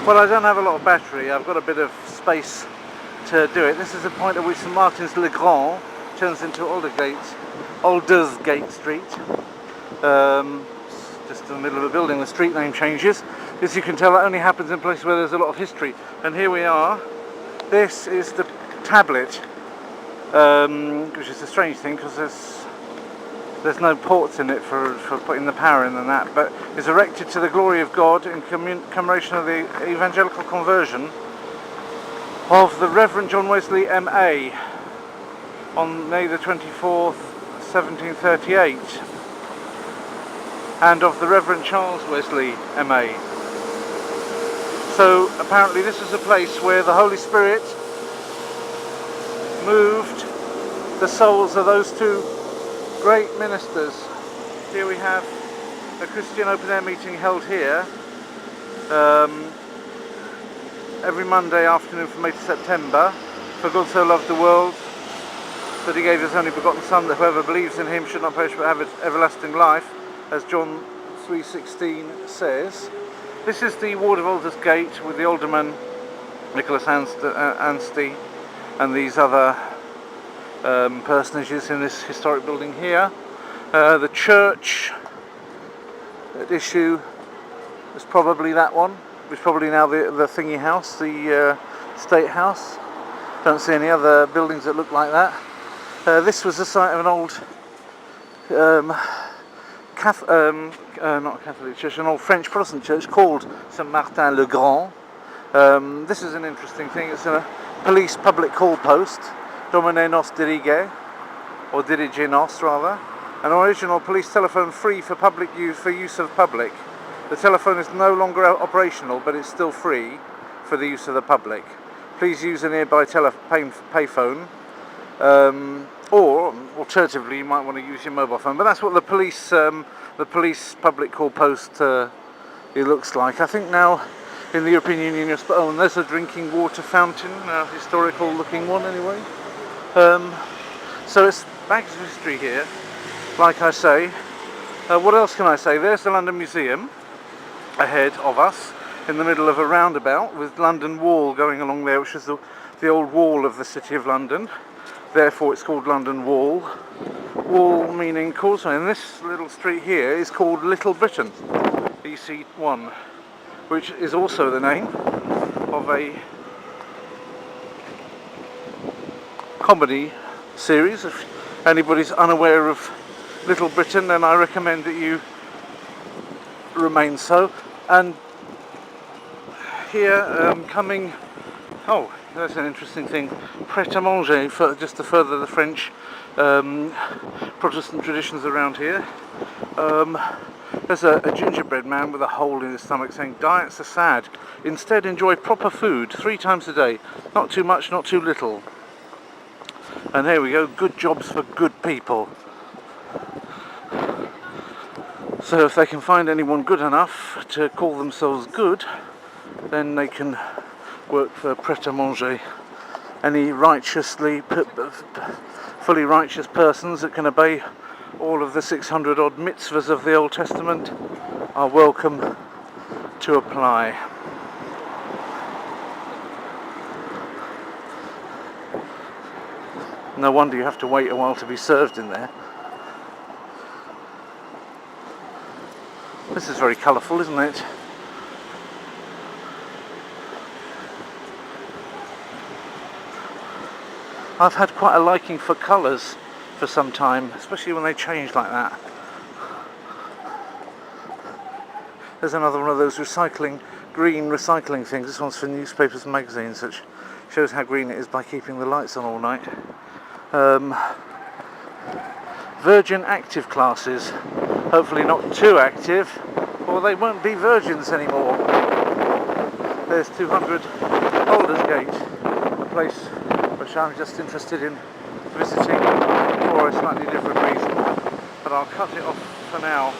Well, I don't have a lot of battery. I've got a bit of space to do it. This is the point at which St Martin's Le Grand turns into Aldersgate Street. Just in the middle of a building, the street name changes. As you can tell, that only happens in places where there's a lot of history. And here we are. This is the tablet, which is a strange thing because there's no ports in it for putting the power in and that, but is erected to the glory of God in commemoration of the evangelical conversion of the Reverend John Wesley M.A. on May the 24th, 1738, and of the Reverend Charles Wesley M.A. So apparently this is a place where the Holy Spirit moved the souls of those two great ministers. Here we have a Christian open air meeting held here every Monday afternoon from May to September. For God so loved the world that he gave his only begotten Son, that whoever believes in him should not perish but have everlasting life, as John 3:16 says. This is the ward of Aldersgate with the alderman Nicholas Anstey and these other personages in this historic building here. The church at issue is probably that one. It's probably now the thingy house, the state house. Don't see any other buildings that look like that. This was the site of an old not Catholic church, an old French Protestant church called St Martin le Grand. This is an interesting thing. It's a police public call post. Domine nos dirige, or dirige nos rather, an original police telephone free for public use, for use of public. The telephone is no longer operational, but it's still free for the use of the public. Please use a nearby payphone, or alternatively you might want to use your mobile phone. But that's what the police public call post it looks like. I think now in the European Union, and there's a drinking water fountain, a historical looking one anyway. So it's back to history here, like I say. What else can I say? There's the London Museum ahead of us in the middle of a roundabout with London Wall going along there, which is the old wall of the City of London. Therefore it's called London Wall. Wall meaning causeway. And this little street here is called Little Britain, EC1, which is also the name of a comedy series. If anybody's unaware of Little Britain, then I recommend that you remain so. And here coming, oh, that's an interesting thing, pret-a-manger, just to further the French Protestant traditions around here. There's a gingerbread man with a hole in his stomach saying, diets are sad, instead enjoy proper food 3 times a day, not too much, not too little. And here we go, good jobs for good people. So if they can find anyone good enough to call themselves good, then they can work for pret-a-manger. Any fully righteous persons that can obey all of the 600 odd mitzvahs of the Old Testament are welcome to apply. No wonder you have to wait a while to be served in there. This is very colourful, isn't it? I've had quite a liking for colours for some time, especially when they change like that. There's another one of those green recycling things. This one's for newspapers and magazines, which shows how green it is by keeping the lights on all night. Virgin active classes, hopefully not too active, or they won't be virgins anymore. There's 200 Aldersgate, a place which I'm just interested in visiting for a slightly different reason, but I'll cut it off for now.